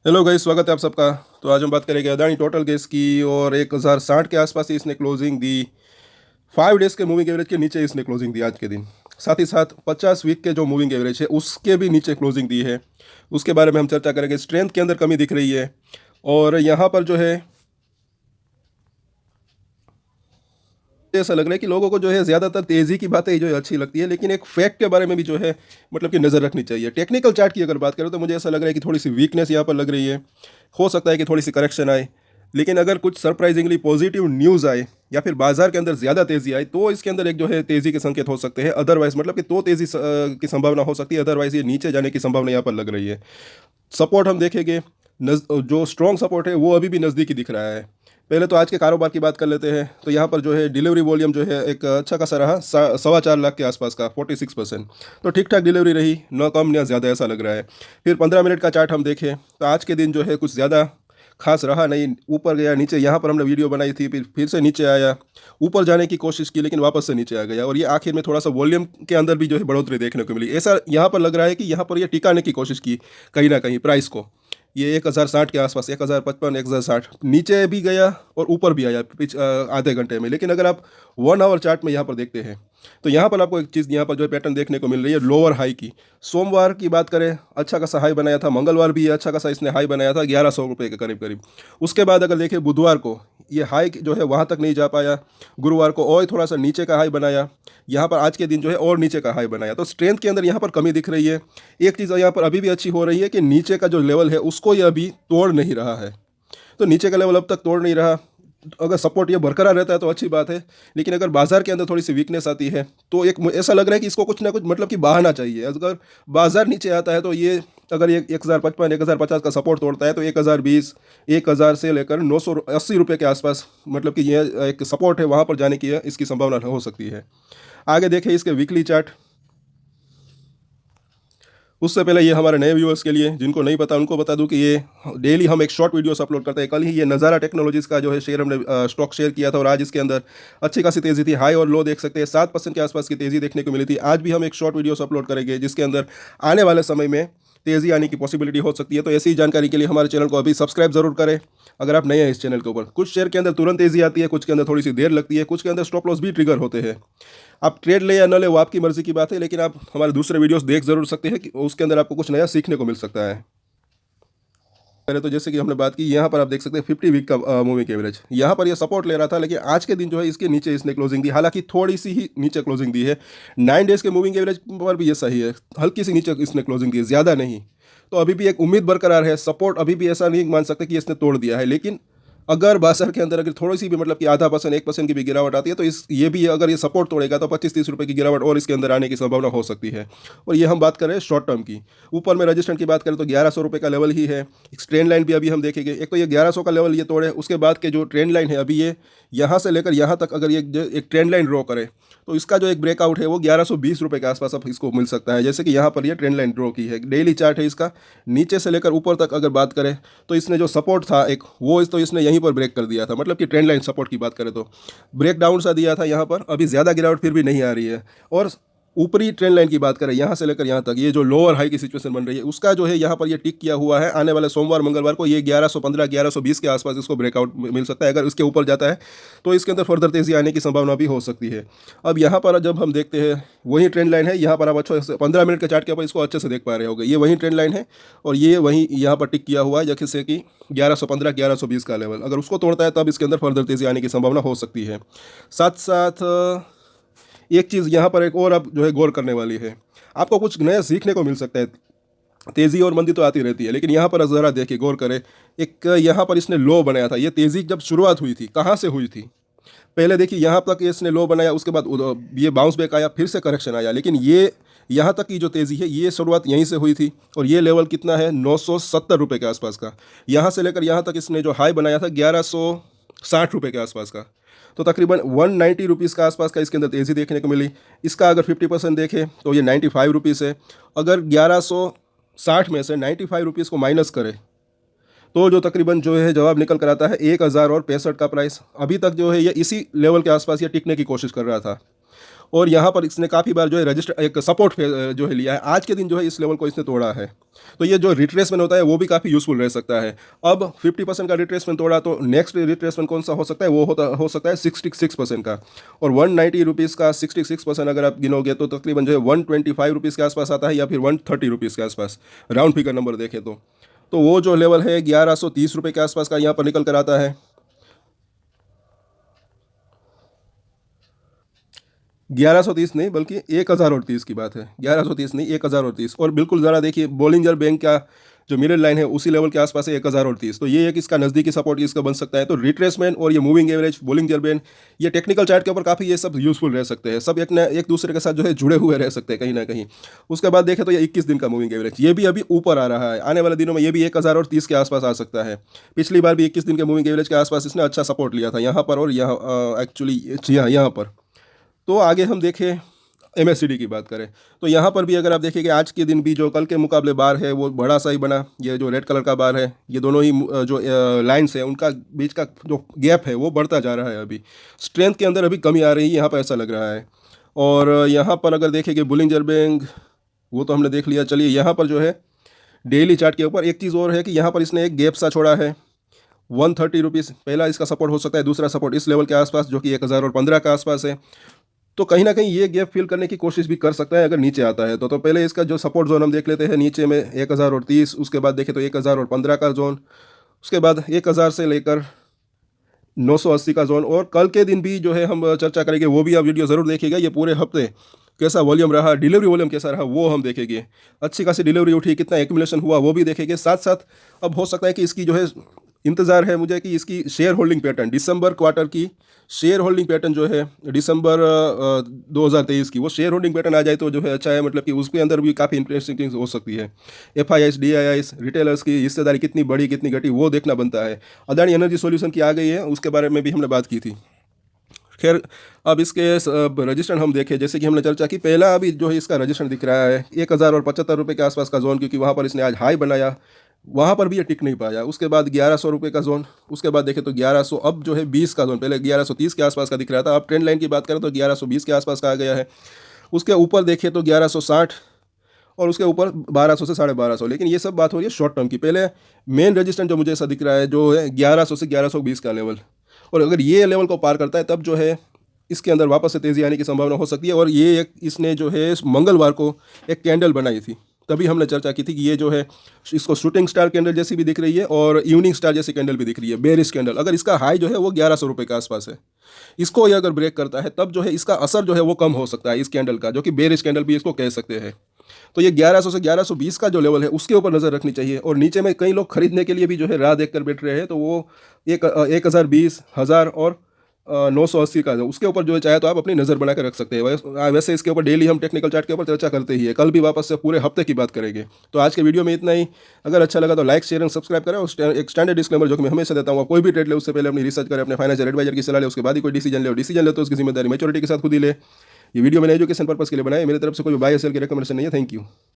Hello guys, स्वागत है आप सबका। तो आज हम बात करेंगे अदानी टोटल गैस की। और 1060 के आसपास ही इसने क्लोजिंग दी। 5 डेज़ के मूविंग एवरेज के नीचे इसने क्लोजिंग दी आज के दिन। साथ ही साथ 50 वीक के जो मूविंग एवरेज है उसके भी नीचे क्लोजिंग दी है। उसके बारे में हम चर्चा करेंगे। स्ट्रेंथ के अंदर कमी दिख रही है। और यहाँ पर जो है ऐसा लग रहा है कि लोगों को जो है ज़्यादातर तेज़ी की बातें जो है अच्छी लगती है, लेकिन एक फैक्ट के बारे में भी जो है मतलब कि नज़र रखनी चाहिए। टेक्निकल चार्ट की अगर बात करें तो मुझे ऐसा लग रहा है कि थोड़ी सी वीकनेस यहाँ पर लग रही है। हो सकता है कि थोड़ी सी करेक्शन आए, लेकिन अगर कुछ सरप्राइजिंगली पॉजिटिव न्यूज़ आए या फिर बाजार के अंदर ज़्यादा तेज़ी आए तो इसके अंदर एक जो है तेज़ी के संकेत हो सकते हैं। अदरवाइज मतलब कि तो तेज़ी की संभावना हो सकती है, अदरवाइज ये नीचे जाने की संभावना यहाँ पर लग रही है। सपोर्ट हम देखेंगे, जो स्ट्रॉन्ग सपोर्ट है वो अभी भी नज़दीकी दिख रहा है। पहले तो आज के कारोबार की बात कर लेते हैं। तो यहाँ पर जो है डिलीवरी वॉल्यूम जो है एक अच्छा खासा रहा, 4.25 लाख के आसपास का, 46%। तो ठीक ठाक डिलीवरी रही, न कम न ज़्यादा ऐसा लग रहा है। फिर 15 मिनट का चार्ट हम देखें तो आज के दिन जो है कुछ ज़्यादा खास रहा नहीं। ऊपर गया, नीचे, यहाँ पर हमने वीडियो बनाई थी, फिर से नीचे आया, ऊपर जाने की कोशिश की लेकिन वापस से नीचे आ गया। और ये आखिर में थोड़ा सा वॉल्यूम के अंदर भी जो है बढ़ोतरी देखने को मिली। ऐसा यहाँ पर लग रहा है कि यहाँ पर ये टिकाने की कोशिश की कहीं ना कहीं प्राइस को। ये 1060 के आसपास, 1055, 1060 नीचे भी गया और ऊपर भी आया आधे घंटे में। लेकिन अगर आप 1 आवर चार्ट में यहाँ पर देखते हैं तो यहाँ पर आपको एक चीज़ यहाँ पर जो है पैटर्न देखने को मिल रही है लोअर हाई की। सोमवार की बात करें, अच्छा खासा हाई बनाया था। मंगलवार भी अच्छा खासा इसने हाई बनाया था, 1100 रुपये के करीब करीब। उसके बाद अगर देखें बुधवार को ये हाई जो है वहाँ तक नहीं जा पाया। गुरुवार को और थोड़ा सा नीचे का हाई बनाया। यहाँ पर आज के दिन जो है और नीचे का हाई बनाया। तो स्ट्रेंथ के अंदर यहाँ पर कमी दिख रही है। एक चीज़ यहाँ पर अभी भी अच्छी हो रही है कि नीचे का जो लेवल है उसको ये अभी तोड़ नहीं रहा है। तो नीचे का लेवल अब तक तोड़ नहीं रहा। अगर सपोर्ट ये बरकरार रहता है तो अच्छी बात है, लेकिन अगर बाजार के अंदर थोड़ी सी वीकनेस आती है तो एक ऐसा लग रहा है कि इसको कुछ ना कुछ मतलब कि बहाना चाहिए। अगर बाजार नीचे आता है तो ये अगर ये 1055, 1050 का सपोर्ट तोड़ता है तो 1020, 1000 से लेकर 980 रुपये के आसपास मतलब कि ये एक सपोर्ट है, वहाँ पर जाने की इसकी संभावना हो सकती है। आगे देखें इसके वीकली चार्ट। उससे पहले ये हमारे नए व्यूअर्स के लिए, जिनको नहीं पता उनको बता दूं कि ये डेली हम एक शॉर्ट वीडियोस अपलोड करते हैं। कल ही ये नज़ारा टेक्नोलॉजीज़ का जो है शेयर हमने स्टॉक शेयर किया था और आज इसके अंदर अच्छी खासी तेज़ी थी। हाई और लो देख सकते हैं, 7% के आसपास की तेज़ी देखने को मिली थी। आज भी हम एक शॉर्ट वीडियोस अपलोड करेंगे जिसके अंदर आने वाले समय में तेज़ी आने की पॉसिबिलिटी हो सकती है। तो ऐसी जानकारी के लिए हमारे चैनल को अभी सब्सक्राइब जरूर करें अगर आप नए हैं इस चैनल के ऊपर। कुछ शेयर के अंदर तुरंत तेज़ी आती है, कुछ के अंदर थोड़ी सी देर लगती है, कुछ के अंदर स्टॉप लॉस भी ट्रिगर होते हैं। आप ट्रेड ले या न ले वो आपकी मर्जी की बात है, लेकिन आप हमारे दूसरे वीडियोस देख जरूर सकते हैं कि उसके अंदर आपको कुछ नया सीखने को मिल सकता है। पहले तो जैसे कि हमने बात की, यहाँ पर आप देख सकते हैं 50 वीक का मूविंग एवरेज। यहाँ पर ये सपोर्ट ले रहा था, लेकिन आज के दिन जो है इसके नीचे इसने क्लोजिंग दी। हालांकि थोड़ी सी ही नीचे क्लोजिंग दी है। 9 डेज़ के मूविंग एवरेज पर भी ये सही है, हल्की सी नीचे इसने क्लोजिंग दी है, ज़्यादा नहीं। तो अभी भी एक उम्मीद बरकरार है। सपोर्ट अभी भी ऐसा नहीं मान सकते कि इसने तोड़ दिया है, लेकिन अगर बाजार के अंदर अगर थोड़ी सी भी मतलब कि आधा परसेंट, 1% की भी गिरावट आती है तो इस ये भी अगर ये सपोर्ट तोड़ेगा तो 25-30 रुपये की गिरावट और इसके अंदर आने की संभावना हो सकती है। और ये हम बात करें शॉर्ट टर्म की। ऊपर में रजिस्टेंट की बात करें तो 1100 रुपये का लेवल ही है। एक ट्रेंड लाइन भी अभी हम देखेंगे। एक तो ये 1100 का लेवल ये तोड़े, उसके बाद के जो ट्रेंड लाइन है अभी ये यहाँ से लेकर यहाँ तक अगर ये एक ट्रेंड लाइन ड्रॉ करे तो इसका जो एक ब्रेकआउट है वो 1120 रुपये के आसपास अब इसको मिल सकता है। जैसे कि यहाँ पर ये ट्रेंड लाइन ड्रॉ की है, डेली चार्ट है इसका। नीचे से लेकर ऊपर तक अगर बात करें तो इसने जो सपोर्ट था एक, वो तो इसने यहीं पर ब्रेक कर दिया था। मतलब कि ट्रेंड लाइन सपोर्ट की बात करें तो ब्रेक डाउन सा दिया था यहाँ पर। अभी ज़्यादा गिरावट फिर भी नहीं आ रही है। और ऊपरी ट्रेंड लाइन की बात करें, यहाँ से लेकर यहाँ तक ये जो लोअर हाई की सिचुएशन बन रही है उसका जो है यहाँ पर ये टिक किया हुआ है। आने वाले सोमवार मंगलवार को ये 1115, 1120 के आसपास इसको ब्रेकआउट मिल सकता है। अगर इसके ऊपर जाता है तो इसके अंदर फर्दर तेज़ी आने की संभावना भी हो सकती है। अब यहाँ पर जब हम देखते हैं, वही ट्रेंड लाइन है। यहाँ पर आप अच्छे से 15 मिनट के चार्ट के ऊपर इसको अच्छे से देख पा रहे होंगे। ये वही ट्रेंड लाइन है और ये वहीं यहाँ पर टिक किया हुआ है, जैसे कि 1115, 1120 का लेवल। अगर उसको तोड़ता है तब इसके अंदर फर्दर तेज़ी आने की संभावना हो सकती है। साथ साथ एक चीज़ यहाँ पर एक और अब जो है गौर करने वाली है, आपको कुछ नया सीखने को मिल सकता है। तेज़ी और मंदी तो आती रहती है, लेकिन यहाँ पर ज़रा देखिए, गौर करें। एक यहाँ पर इसने लो बनाया था। ये तेज़ी जब शुरुआत हुई थी कहाँ से हुई थी? पहले देखिए यहाँ तक इसने लो बनाया, उसके बाद ये बाउंस बैक आया, फिर से करेक्शन आया। लेकिन ये यहाँ तक की जो तेज़ी है ये शुरुआत यहीं से हुई थी। और ये लेवल कितना है? 970 रुपये के आसपास का। यहाँ से लेकर यहाँ तक इसने जो हाई बनाया था 1160 रुपये के आसपास का। तो तकरीबन 190 रुपीज़ का आसपास का इसके अंदर तेज़ी देखने को मिली। इसका अगर 50% देखें तो ये 95 रुपीज़ है। अगर 1160 में से 95 रुपीज़ को माइनस करें तो जो तकरीबन जो है जवाब निकल कर आता है 1065 का प्राइस। अभी तक जो है ये इसी लेवल के आसपास ये टिकने की कोशिश कर रहा था। और यहाँ पर इसने काफ़ी बार जो है रजिस्टर एक सपोर्ट जो है लिया है। आज के दिन जो है इस लेवल को इसने तोड़ा है। तो ये जो रिट्रेसमेंट होता है वो भी काफ़ी यूज़फुल रह सकता है। अब 50% का रिट्रेसमेंट तोड़ा तो नेक्स्ट रिट्रेसमेंट कौन सा हो सकता है, वो हो सकता है 66% का। और 190 रुपीज़ का 66% अगर आप गिनोगे तो तकरीबन जो है 125 रुपीज़ के आसपास आता है, या फिर 130 रुपीज़ के आसपास, राउंड फिगर नंबर देखें तो वो जो लेवल है 1130 रुपये के आसपास का यहाँ पर निकल कर आता है। 1130 नहीं बल्कि 1030 की बात है, 1130 नहीं 1030। और बिल्कुल ज़रा देखिए बोलिंजर बैंक का जो मिडिल लाइन है उसी लेवल के आसपास है 1030। तो ये एक इसका नज़दीकी सपोर्ट इसका बन सकता है। तो रिट्रेसमेंट और ये मूविंग एवरेज, बोलिंजर बैंड, ये टेक्निकल चार्ट के ऊपर काफ़ी ये सब यूज़फुल रह सकते हैं। सब एक दूसरे के साथ जो है जुड़े हुए रह सकते हैं कहीं ना कहीं। उसके बाद देखें तो ये 21 दिन का मूविंग एवरेज, ये भी अभी ऊपर आ रहा है। आने वाले दिनों में ये भी 1030 के आसपास आ सकता है। पिछली बार भी 21 दिन के मूविंग एवरेज के आसपास इसने अच्छा सपोर्ट लिया था यहाँ पर, और यहाँ एक्चुअली यहाँ पर। तो आगे हम देखें MACD की बात करें तो यहाँ पर भी अगर आप देखें कि आज के दिन भी जो कल के मुकाबले बार है वो बड़ा सा ही बना। ये जो रेड कलर का बार है, ये दोनों ही जो लाइन्स है उनका बीच का जो गैप है वो बढ़ता जा रहा है। अभी स्ट्रेंथ के अंदर अभी कमी आ रही है यहाँ पर, ऐसा लग रहा है। और यहाँ पर अगर देखें कि बुलिंजर बैंक, वो तो हमने देख लिया। चलिए यहाँ पर जो है डेली चार्ट के ऊपर एक चीज़ और है कि यहाँ पर इसने एक गैप सा छोड़ा है 130 रुपीज़। पहला इसका सपोर्ट हो सकता है, दूसरा सपोर्ट इस लेवल के आसपास जो कि 1015 के आसपास है। तो कहीं ना कहीं ये गैप फिल करने की कोशिश भी कर सकता है अगर नीचे आता है तो पहले इसका जो सपोर्ट जोन हम देख लेते हैं नीचे में 1030, उसके बाद देखें तो 1015 का जोन, उसके बाद 1000 से लेकर 980 का जोन। और कल के दिन भी जो है हम चर्चा करेंगे, वो भी आप वीडियो ज़रूर देखिएगा। ये पूरे हफ्ते कैसा वॉल्यूम रहा, डिलीवरी वॉल्यूम कैसा रहा, वो हम देखेंगे। अच्छी खासी डिलीवरी उठी, कितना एक्यूमुलेशन हुआ वो भी देखेंगे। साथ साथ अब हो सकता है कि इसकी जो है इंतज़ार है मुझे कि इसकी शेयर होल्डिंग पैटर्न, दिसंबर क्वार्टर की शेयर होल्डिंग पैटर्न जो है दिसंबर 2023 की, वो शेयर होल्डिंग पैटर्न आ जाए तो जो है अच्छा है। मतलब कि उसके अंदर भी काफ़ी इंटरेस्टिंग थिंग्स हो सकती है। FIIs, DIIs, रिटेलर्स की हिस्सेदारी कितनी बढ़ी कितनी घटी वो देखना बनता है। अदानी एनर्जी सॉल्यूशन की आ गई है, उसके बारे में भी हमने बात की थी। खैर अब इसके रजिस्ट्रेशन हम देखें, जैसे कि हमने चर्चा की, पहला अभी जो है इसका रजिस्ट्रेशन दिख रहा है 1075 रुपये के आसपास का जोन, क्योंकि वहाँ पर इसने आज हाई बनाया, वहाँ पर भी ये टिक नहीं पाया। उसके बाद 1100 रुपये का जोन, उसके बाद देखें तो 1100, अब जो है 20 का जोन, पहले 1130 के आसपास का दिख रहा था, अब ट्रेंड लाइन की बात करें तो 1120 के आसपास का आ गया है। उसके ऊपर देखें तो 1160, और उसके ऊपर 1200 से 1250। लेकिन ये सब बात हो रही है शॉर्ट टर्म की। पहले मेन रजिस्टेंस जो मुझे ऐसा दिख रहा है जो है 1100 से 1120 का लेवल, और अगर ये लेवल को पार करता है तब जो है इसके अंदर वापस से तेज़ी आने की संभावना हो सकती है। और ये एक इसने जो है मंगलवार को एक कैंडल बनाई थी, तभी हमने चर्चा की थी कि ये जो है इसको शूटिंग स्टार कैंडल जैसी भी दिख रही है और इवनिंग स्टार जैसी कैंडल भी दिख रही है, बेरिश कैंडल। अगर इसका हाई जो है वो 1100 रुपये के आसपास है, इसको ये अगर ब्रेक करता है तब जो है इसका असर जो है वो कम हो सकता है इस कैंडल का, जो कि बेरिश कैंडल भी इसको कह सकते हैं। तो ये 1100 से 1120 का जो लेवल है उसके ऊपर नज़र रखनी चाहिए। और नीचे में कई लोग खरीदने के लिए भी जो है राह देख कर बैठ रहे हैं, तो वो 1020, 1000 और 980 का है, उसके ऊपर जो है चाहे तो आप अपनी नज़र बना कर रख सकते हैं। वैसे इसके ऊपर डेली हम टेक्निकल चार्ट के ऊपर चर्चा करते ही है, कल भी वापस से पूरे हफ्ते की बात करेंगे। तो आज के वीडियो में इतना ही। अगर अच्छा लगा तो लाइक, शेयर एंड सब्सक्राइब करें। और एक स्टैंडर्ड डिस्क्लेमर जो कि मैं हमेशा देता हूँ, कोई भी ट्रेड ले उससे पहले अपनी रिसर्च करें, अपने फाइनेंशियल एडवाइजर की सलाह ले, उसके बाद ही कोई डिसीजन ले। और डिसीजन ले तो उसकी जिम्मेदारी मैच्योरिटी के साथ खुद ही ले। ये वीडियो मैंने एजुकेशन पर्पस के लिए बनाया, मेरी तरफ से कोई बाय सेल की रिकमेंडेशन नहीं है। Thank you.